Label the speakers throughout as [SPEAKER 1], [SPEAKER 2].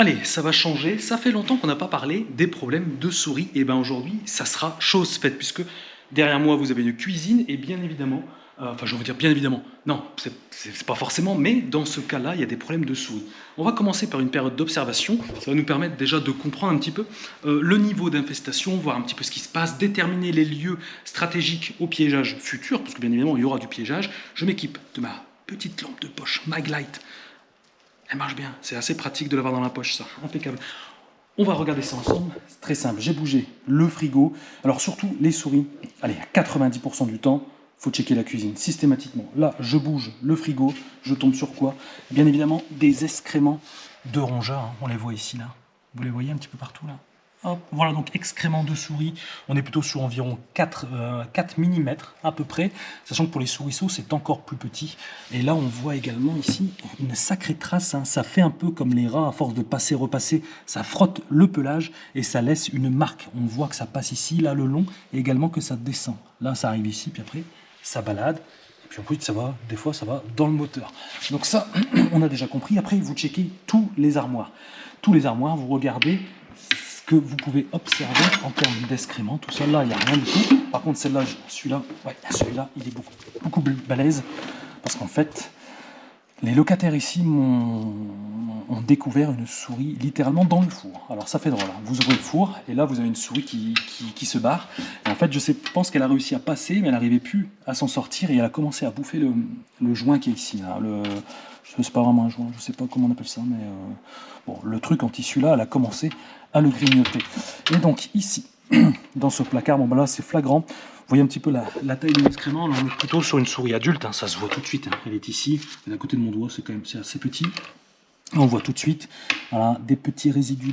[SPEAKER 1] Allez, ça va changer. Ça fait longtemps qu'on n'a pas parlé des problèmes de souris. Et bien aujourd'hui, ça sera chose faite, puisque derrière moi, vous avez une cuisine et bien évidemment, enfin je veux dire bien évidemment, non, c'est pas forcément, mais dans ce cas-là, il y a des problèmes de souris. On va commencer par une période d'observation. Ça va nous permettre déjà de comprendre un petit peu le niveau d'infestation, voir un petit peu ce qui se passe, déterminer les lieux stratégiques au piégeage futur, parce que bien évidemment, il y aura du piégeage. Je m'équipe de ma petite lampe de poche, Maglite. Elle marche bien, c'est assez pratique de l'avoir dans la poche, ça, impeccable. On va regarder ça ensemble, c'est très simple, j'ai bougé le frigo, alors surtout les souris, allez, à 90% du temps, il faut checker la cuisine, systématiquement. Là, je bouge le frigo, je tombe sur quoi? Bien évidemment, des excréments de rongeurs, hein. On les voit ici, là, vous les voyez un petit peu partout, là. Hop, voilà, donc excréments de souris, on est plutôt sur environ 4 mm à peu près, sachant que pour les souriceaux c'est encore plus petit. Et là on voit également ici une sacrée trace, hein. Ça fait un peu comme les rats, à force de passer, repasser, ça frotte le pelage et ça laisse une marque. On voit que ça passe ici, là le long, et également que ça descend. Là ça arrive ici, puis après ça balade. Et puis ensuite ça va, des fois ça va dans le moteur. Donc ça, on a déjà compris. Après vous checkez tous les armoires. Tous les armoires, vous regardez que vous pouvez observer en termes d'excréments. Tout ça, là, il n'y a rien du tout. Par contre, celle-là, celui-là, ouais, celui-là, il est beaucoup plus balèze. Parce qu'en fait, les locataires ici ont découvert une souris littéralement dans le four. Alors ça fait drôle, hein. Vous ouvrez le four et là vous avez une souris qui se barre. Et en fait je pense qu'elle a réussi à passer mais elle n'arrivait plus à s'en sortir et elle a commencé à bouffer le joint qui est ici. Là. C'est pas vraiment un joint, je sais pas comment on appelle ça, mais bon, le truc en tissu là, elle a commencé à le grignoter. Et donc ici, dans ce placard, bon ben là c'est flagrant. Vous voyez un petit peu la taille de l'excrément. Là on est plutôt sur une souris adulte, hein, ça se voit tout de suite. Hein. Elle est ici, elle est à côté de mon doigt, c'est assez petit. On voit tout de suite voilà, des petits résidus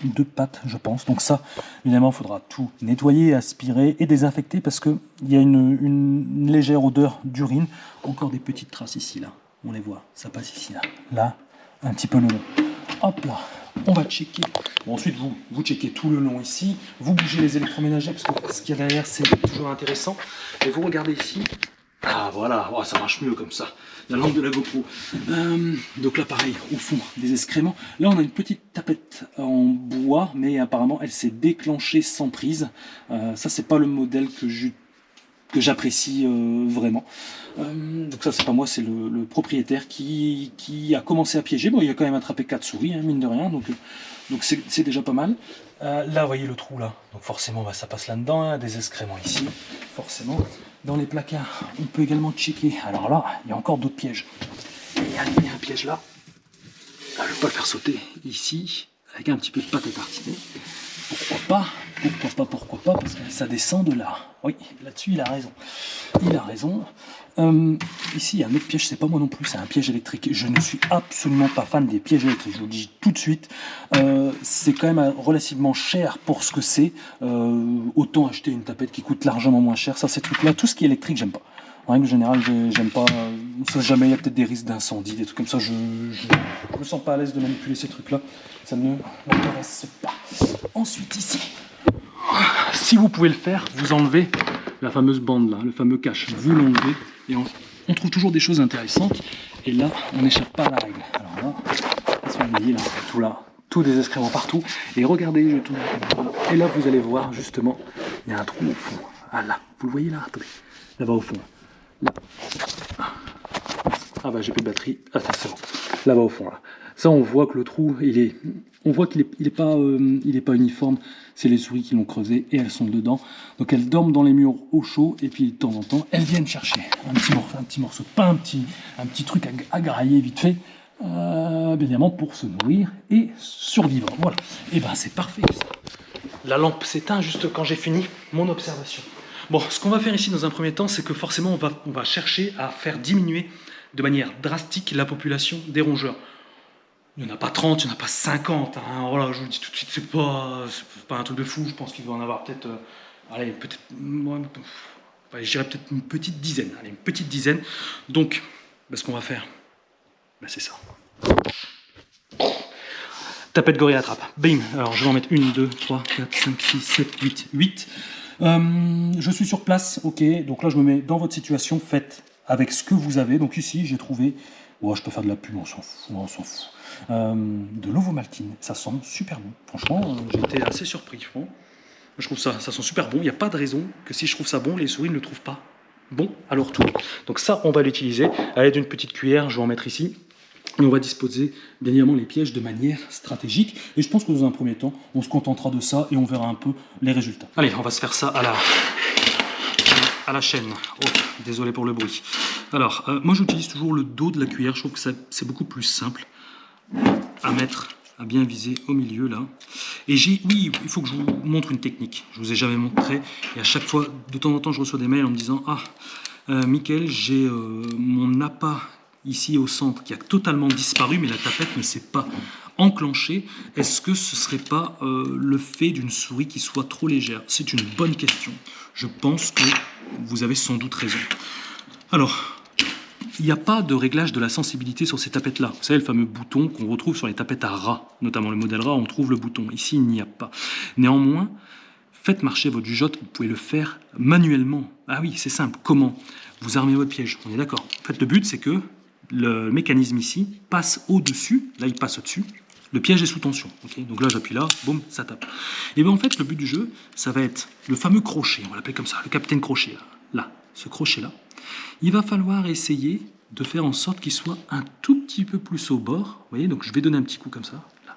[SPEAKER 1] de pâte, je pense. Donc ça, évidemment, il faudra tout nettoyer, aspirer et désinfecter parce qu'il y a une légère odeur d'urine. Encore des petites traces ici, là. On les voit, ça passe ici, là. Là, un petit peu le long. Hop là, on va checker. Bon, ensuite, vous checkez tout le long ici. Vous bougez les électroménagers parce que ce qu'il y a derrière, c'est toujours intéressant. Et vous regardez ici. Ah voilà, oh, ça marche mieux comme ça, la lampe de la GoPro. Donc là pareil, au fond des excréments. Là on a une petite tapette en bois, mais apparemment elle s'est déclenchée sans prise. Ça c'est pas le modèle que j'apprécie vraiment. Donc ça c'est pas moi, c'est le propriétaire qui a commencé à piéger. Bon il a quand même attrapé 4 souris, hein, mine de rien, donc c'est déjà pas mal. Là vous voyez le trou là, donc forcément bah, ça passe là-dedans, hein, des excréments ici, forcément. Dans les placards, on peut également checker. Alors là, il y a encore d'autres pièges. Il y a un piège là. Je ne vais pas le faire sauter ici, avec un petit peu de pâte à tartiner. Pourquoi pas, parce que ça descend de là. Oui, là-dessus, il a raison. Il a raison. Ici, il y a un autre piège, c'est pas moi non plus, c'est un piège électrique. Je ne suis absolument pas fan des pièges électriques, je vous le dis tout de suite. C'est quand même relativement cher pour ce que c'est. Autant acheter une tapette qui coûte largement moins cher. Ça, ces trucs-là, tout ce qui est électrique, j'aime pas. En règle générale, j'aime pas. Ça, jamais, il y a peut-être des risques d'incendie, des trucs comme ça. Je me sens pas à l'aise de manipuler ces trucs-là. Ça ne m'intéresse pas. Ensuite, ici, si vous pouvez le faire, vous enlevez la fameuse bande là, le fameux cache. Vous l'enlevez et on trouve toujours des choses intéressantes. Et là, on n'échappe pas à la règle. Alors là, vous voyez là, tout des excréments partout. Et regardez, je tourne. Et là, vous allez voir justement, il y a un trou au fond. Ah là, vous le voyez là, attendez. Là-bas au fond. Là. Ah bah j'ai plus de batterie. Ah ça c'est bon. Là-bas au fond là. Ça on voit que le trou on voit qu'il est pas uniforme. C'est les souris qui l'ont creusé et elles sont dedans. Donc elles dorment dans les murs au chaud et puis de temps en temps elles viennent chercher un petit morceau de pain, un petit truc à grailler vite fait. Bien évidemment pour se nourrir et survivre. Voilà. Et ben c'est parfait ça. La lampe s'éteint juste quand j'ai fini mon observation. Bon, ce qu'on va faire ici dans un premier temps, c'est que forcément on va chercher à faire diminuer de manière drastique la population des rongeurs. Il n'y en a pas 30, il n'y en a pas 50. Hein. Voilà, je vous le dis tout de suite, c'est pas un truc de fou. Je pense qu'il doit en avoir peut-être, je dirais peut-être une petite dizaine. Allez, une petite dizaine. Donc, ce qu'on va faire, c'est ça. Tapette gorille attrape. Bim. Alors, je vais en mettre 1, 2, 3, 4, 5, 6, 7, 8. Je suis sur place, ok, donc là je me mets dans votre situation, faites avec ce que vous avez. Donc ici j'ai trouvé Ouais, je peux faire de la pub, on s'en fout, on s'en fout. De l'ovomaltine, ça sent super bon. Franchement, j'ai été assez surpris. Je trouve ça sent super bon. Il n'y a pas de raison que si je trouve ça bon, les souris ne le trouvent pas bon à leur tour. Donc ça, on va l'utiliser. À l'aide d'une petite cuillère, je vais en mettre ici. Et on va disposer bien évidemment les pièges de manière stratégique. Et je pense que dans un premier temps, on se contentera de ça et on verra un peu les résultats. Allez, on va se faire ça à la chaîne. Oh, désolé pour le bruit. Alors, moi j'utilise toujours le dos de la cuillère. Je trouve que c'est beaucoup plus simple à mettre, à bien viser au milieu là. Et oui, il faut que je vous montre une technique. Je vous ai jamais montré. Et à chaque fois, de temps en temps, je reçois des mails en me disant « Ah, Mickaël, j'ai mon appât ici au centre qui a totalement disparu, mais la tapette ne s'est pas enclenchée. Est-ce que ce ne serait pas le fait d'une souris qui soit trop légère ?» C'est une bonne question. Je pense que vous avez sans doute raison. Alors, il n'y a pas de réglage de la sensibilité sur ces tapettes-là. Vous savez, le fameux bouton qu'on retrouve sur les tapettes à ras, notamment le modèle ras, on trouve le bouton. Ici, il n'y a pas. Néanmoins, faites marcher votre jugeote, vous pouvez le faire manuellement. Ah oui, c'est simple. Comment? Vous armez votre piège, on est d'accord. En fait, le but, c'est que le mécanisme ici passe au-dessus. Là, il passe au-dessus. Le piège est sous tension. Okay, donc là, j'appuie là, boum, ça tape. Et bien en fait, le but du jeu, ça va être le fameux crochet. On va l'appeler comme ça, le capitaine crochet. Là, ce crochet-là. Il va falloir essayer de faire en sorte qu'il soit un tout petit peu plus au bord. Vous voyez, donc je vais donner un petit coup comme ça. Là.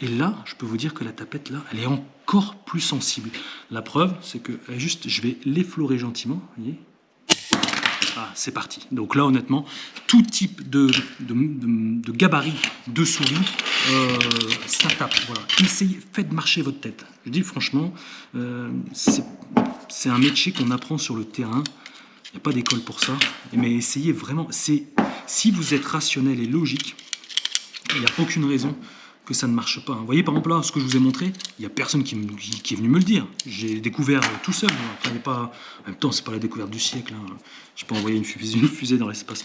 [SPEAKER 1] Et là, je peux vous dire que la tapette, là, elle est encore plus sensible. La preuve, c'est que juste, je vais l'effleurer gentiment. Vous voyez ? Ah, c'est parti. Donc là, honnêtement, tout type de gabarit de souris, ça tape. Voilà. Essayez, faites marcher votre tête. Je dis franchement, c'est un métier qu'on apprend sur le terrain. Il n'y a pas d'école pour ça, mais essayez vraiment. Si vous êtes rationnel et logique, il n'y a aucune raison que ça ne marche pas. Vous voyez, par exemple, là, ce que je vous ai montré, il n'y a personne qui est venu me le dire. J'ai découvert tout seul. Enfin, en même temps, c'est pas la découverte du siècle. Hein. Je n'ai pas envoyé une fusée dans l'espace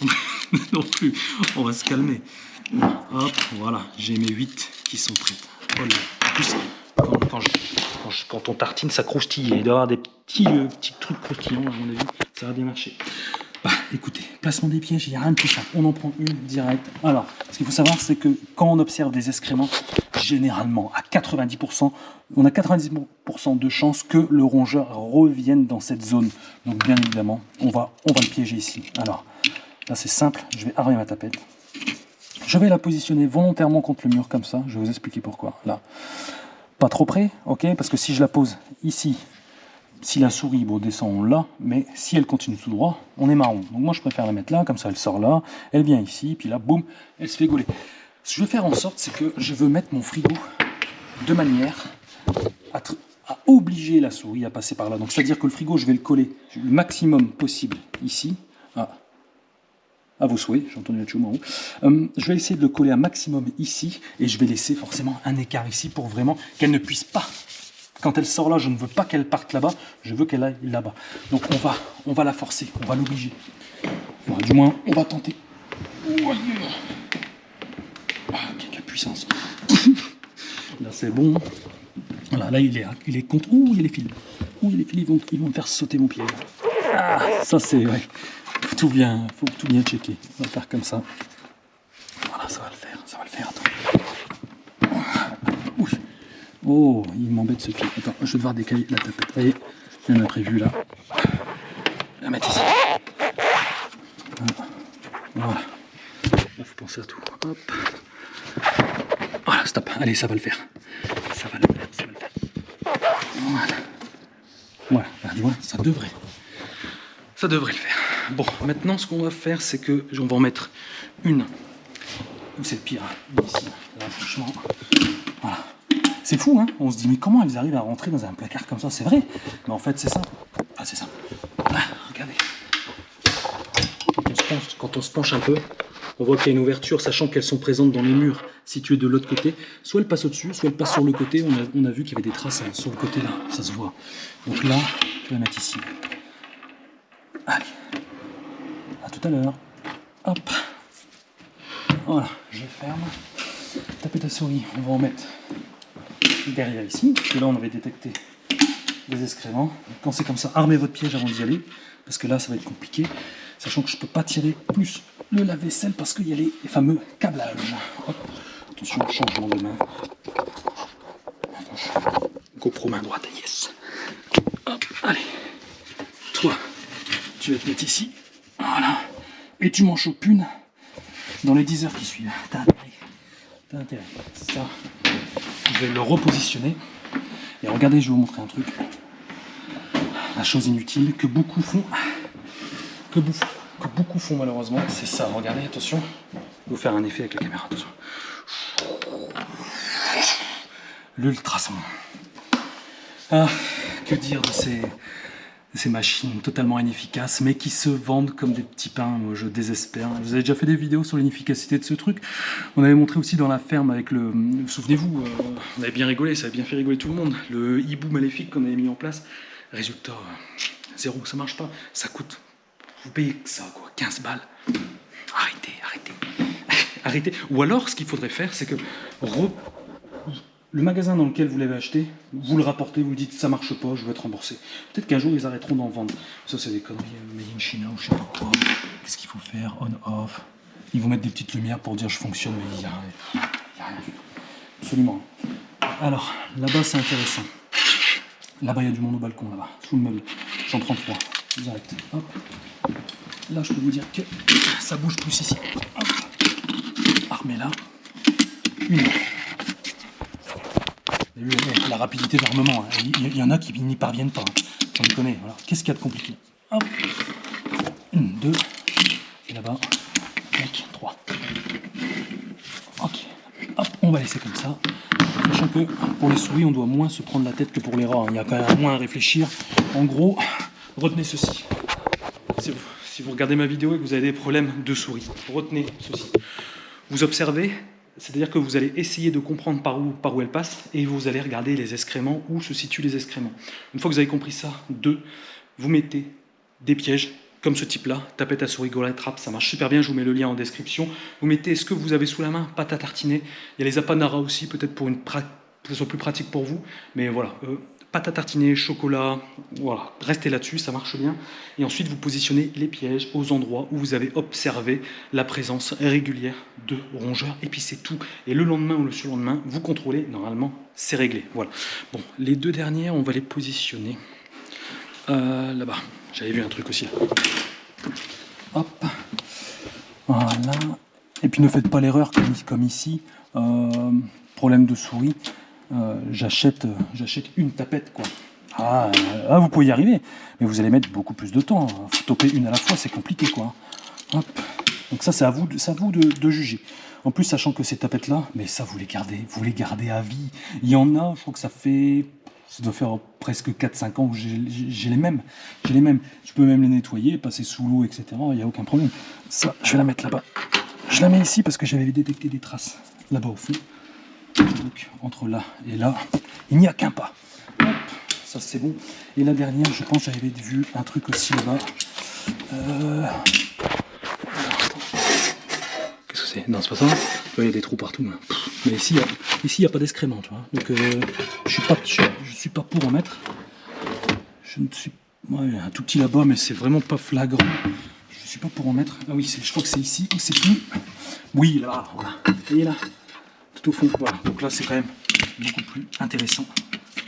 [SPEAKER 1] non plus. On va se calmer. Hop, voilà, j'ai mes 8 qui sont prêtes. Voilà. En plus, quand on tartine, ça croustille. Il doit y avoir des petits trucs croustillants, à mon avis. Ça va bien marcher. Bah, écoutez, placement des pièges, il n'y a rien de plus simple. On en prend une direct. Alors, ce qu'il faut savoir, c'est que quand on observe des excréments, généralement, à 90%, on a 90% de chances que le rongeur revienne dans cette zone. Donc, bien évidemment, on va le piéger ici. Alors, là, c'est simple. Je vais armer ma tapette. Je vais la positionner volontairement contre le mur, comme ça. Je vais vous expliquer pourquoi. Là, pas trop près, ok? Parce que si je la pose ici, si la souris descend, on l'a, mais si elle continue tout droit, on est marron. Donc moi, je préfère la mettre là, comme ça, elle sort là, elle vient ici, puis là, boum, elle se fait gauler. Ce que je vais faire en sorte, c'est que je veux mettre mon frigo de manière à obliger la souris à passer par là. Donc, c'est-à-dire que le frigo, je vais le coller le maximum possible ici. À vos souhaits, j'ai entendu la chou en haut. Je vais essayer de le coller un maximum ici, et je vais laisser forcément un écart ici pour vraiment qu'elle ne puisse pas. Quand elle sort là, je ne veux pas qu'elle parte là-bas, je veux qu'elle aille là-bas. Donc on va la forcer, on va l'obliger. Enfin, du moins, on va tenter. Quelle puissance. Là, c'est bon. Voilà, là, il est contre. Ouh, il y a les fils. Ouh, il y a les fils, ils vont me faire sauter mon pied. Ah, ça, c'est... Ouais. Faut tout bien checker. On va faire comme ça. Voilà, ça va le faire. Attends. Ouh. Oh, il m'embête ce fil. Attends, je vais devoir décaler la tapette. Vous voyez, il y en a prévu là. Je vais la mettre ici. Voilà. Il faut penser à tout. Hop. Voilà, stop. Allez, ça va le faire. Ça va le faire. Voilà. Tu vois, ça devrait le faire. Bon, maintenant, ce qu'on va faire, c'est que on va en mettre une. Ou c'est le pire. Ici. Là, franchement. Voilà. C'est fou, hein? On se dit, mais comment elles arrivent à rentrer dans un placard comme ça? C'est vrai. Mais en fait, c'est ça. Ah, c'est ça. Ah, regardez. Quand on se penche un peu, on voit qu'il y a une ouverture, sachant qu'elles sont présentes dans les murs situés de l'autre côté. Soit elles passent au-dessus, soit elles passent sur le côté. On a vu qu'il y avait des traces sur le côté là. Ça se voit. Donc là, je vais la mettre ici. Allez. À tout à l'heure. Hop. Voilà, je ferme. Tapette à souris, on va en mettre derrière ici, parce que là on avait détecté des excréments. Quand c'est comme ça, armez votre piège avant d'y aller, parce que là ça va être compliqué, sachant que je ne peux pas tirer plus le lave-vaisselle parce qu'il y a les fameux câblages. Hop. Attention, changement de main. Attention. GoPro main droite, yes. Hop, allez. Toi, tu vas te mettre ici. Voilà. Et tu m'en chopes une dans les 10 heures qui suivent. T'as intérêt. T'as intérêt. Ça, je vais le repositionner. Et regardez, je vais vous montrer un truc. La chose inutile que beaucoup font. Que beaucoup font malheureusement. C'est ça. Regardez, attention. Je vais vous faire un effet avec la caméra. Attention. L'ultrason. Ah, que dire de ces machines totalement inefficaces, mais qui se vendent comme des petits pains. Moi, je désespère. Vous avez déjà fait des vidéos sur l'inefficacité de ce truc. On avait montré aussi dans la ferme avec le... Souvenez-vous, on avait bien rigolé, ça avait bien fait rigoler tout le monde. Le hibou maléfique qu'on avait mis en place. Résultat, zéro, ça marche pas. Ça coûte... Vous payez que ça, quoi, 15 balles. Arrêtez, arrêtez. Arrêtez. Ou alors, ce qu'il faudrait faire, c'est que... Le magasin dans lequel vous l'avez acheté, vous le rapportez, vous dites ça marche pas, je veux être remboursé. Peut-être qu'un jour ils arrêteront d'en vendre. Ça c'est des conneries, made in China ou je sais pas quoi. Qu'est-ce qu'il faut faire? On, off. Ils vont mettre des petites lumières pour dire je fonctionne, mais il n'y a rien du tout. Absolument. Alors, là-bas c'est intéressant. Là-bas il y a du monde au balcon, là-bas, sous le meuble. J'en prends 3, direct. Hop. Là je peux vous dire que ça bouge plus ici. Hop. Armez là. Une. La rapidité d'armement, hein. Il y en a qui n'y parviennent pas, hein. J'en connais. Voilà. Qu'est-ce qu'il y a de compliqué? Hop. 1, 2, et là-bas, 3. Ok. Hop, on va laisser comme ça. Sachant que pour les souris, on doit moins se prendre la tête que pour les rats, hein. Il y a quand même moins à réfléchir. En gros, retenez ceci. Si vous regardez ma vidéo et que vous avez des problèmes de souris, retenez ceci. Vous observez. C'est-à-dire que vous allez essayer de comprendre par où elle passe et vous allez regarder les excréments, où se situent les excréments. Une fois que vous avez compris ça, 2, vous mettez des pièges comme ce type-là, tapette à souris, gola, trappe, ça marche super bien, je vous mets le lien en description. Vous mettez ce que vous avez sous la main, pâte à tartiner. Il y a les apanara aussi, peut-être pour que ce soit plus pratique pour vous, mais voilà. Pâte à tartiner, chocolat, voilà, restez là-dessus, ça marche bien. Et ensuite, vous positionnez les pièges aux endroits où vous avez observé la présence régulière de rongeurs, et puis c'est tout. Et le lendemain ou le surlendemain, vous contrôlez, normalement, c'est réglé. Voilà. Bon, les 2 dernières, on va les positionner là-bas. J'avais vu un truc aussi là. Hop, voilà. Et puis ne faites pas l'erreur comme ici, problème de souris. J'achète une tapette, quoi. Vous pouvez y arriver, mais vous allez mettre beaucoup plus de temps. Faut toper une à la fois, c'est compliqué, quoi. Hop. Donc ça, c'est à vous de juger. En plus, sachant que ces tapettes-là, mais ça, vous les gardez à vie. Il y en a, je crois que ça doit faire presque 4-5 ans que j'ai les mêmes. Je peux même les nettoyer, passer sous l'eau, etc. Il n'y a aucun problème. Ça, je vais la mettre là-bas. Je la mets ici parce que j'avais détecté des traces là-bas au fond. Donc, entre là et là, il n'y a qu'un pas. Hop, ça c'est bon. Et la dernière, je pense j'avais vu un truc aussi là-bas. Qu'est-ce que c'est? Non, c'est pas ça. Il y a des trous partout. Hein. Mais ici, il n'y a pas d'excréments, tu vois. Donc, je suis pas pour en mettre. Ouais, il y a un tout petit là-bas, mais c'est vraiment pas flagrant. Je suis pas pour en mettre. Ah oui, je crois que c'est ici ou c'est plus. Oui, là, voilà. Vous voyez là? Tout au fond, voilà. Donc là, c'est quand même beaucoup plus intéressant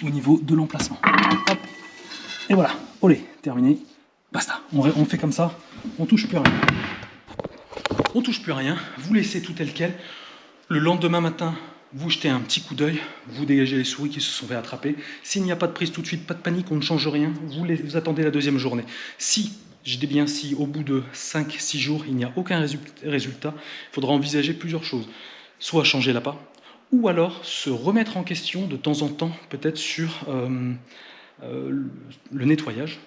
[SPEAKER 1] au niveau de l'emplacement. Hop. Et voilà. Olé, terminé. Basta. On fait comme ça. On touche plus à rien. On touche plus à rien. Vous laissez tout tel quel. Le lendemain matin, vous jetez un petit coup d'œil. Vous dégagez les souris qui se sont fait attraper. S'il n'y a pas de prise tout de suite, pas de panique, on ne change rien. Vous attendez la 2e journée. Si, je dis bien si, au bout de 5-6 jours, il n'y a aucun résultat, il faudra envisager plusieurs choses. Soit changer l'appât, ou alors se remettre en question de temps en temps, peut-être sur le nettoyage.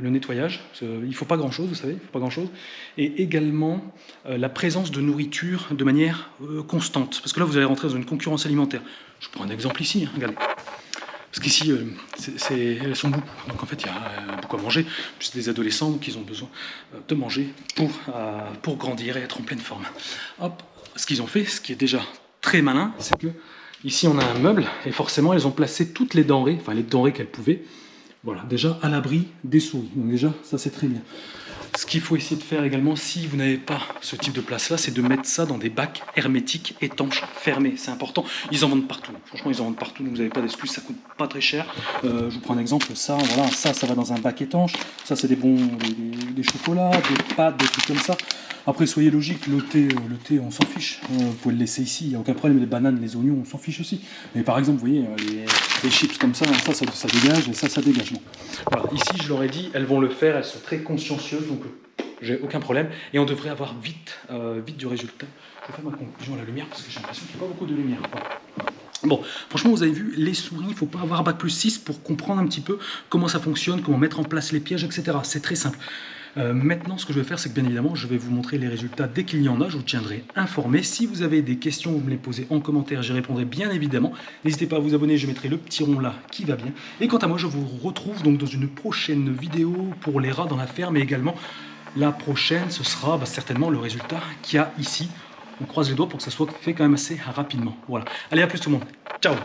[SPEAKER 1] Le nettoyage, il ne faut pas grand-chose, vous savez, il faut pas grand-chose. Et également la présence de nourriture de manière constante. Parce que là, vous allez rentrer dans une concurrence alimentaire. Je prends un exemple ici, hein, regardez. Parce qu'ici, elles sont beaucoup. Donc en fait, il y a beaucoup à manger. C'est des adolescents qui ont besoin de manger pour grandir et être en pleine forme. Hop. Ce qu'ils ont fait, ce qui est déjà très malin, c'est que ici on a un meuble et forcément elles ont placé toutes les denrées, enfin les denrées qu'elles pouvaient, voilà, déjà à l'abri des souris. Donc déjà, ça c'est très bien. Ce qu'il faut essayer de faire également, si vous n'avez pas ce type de place là, c'est de mettre ça dans des bacs hermétiques, étanches, fermés. C'est important. Ils en vendent partout. Franchement, ils en vendent partout, donc vous n'avez pas d'excuses, ça coûte pas très cher. Je vous prends un exemple, ça, voilà, ça va dans un bac étanche. Ça, c'est des des chocolats, des pâtes, des trucs comme ça. Après, soyez logique, le thé, on s'en fiche. Vous pouvez le laisser ici, il n'y a aucun problème. Les bananes, les oignons, on s'en fiche aussi. Mais par exemple, vous voyez, les chips comme ça dégage, et ça dégage. Bon. Voilà, ici, je leur ai dit, elles vont le faire, elles sont très consciencieuses, donc j'ai aucun problème. Et on devrait avoir vite du résultat. Je vais faire ma conclusion à la lumière, parce que j'ai l'impression qu'il n'y a pas beaucoup de lumière. Voilà. Bon, franchement, vous avez vu, les souris, il ne faut pas avoir bac+6 pour comprendre un petit peu comment ça fonctionne, comment mettre en place les pièges, etc. C'est très simple. Maintenant, ce que je vais faire, c'est que bien évidemment, je vais vous montrer les résultats dès qu'il y en a. Je vous tiendrai informé. Si vous avez des questions, vous me les posez en commentaire, j'y répondrai bien évidemment. N'hésitez pas à vous abonner, je mettrai le petit rond là qui va bien. Et quant à moi, je vous retrouve donc dans une prochaine vidéo pour les rats dans la ferme. Et également, la prochaine, ce sera certainement le résultat qu'il y a ici. On croise les doigts pour que ça soit fait quand même assez rapidement. Voilà. Allez, à plus tout le monde. Ciao!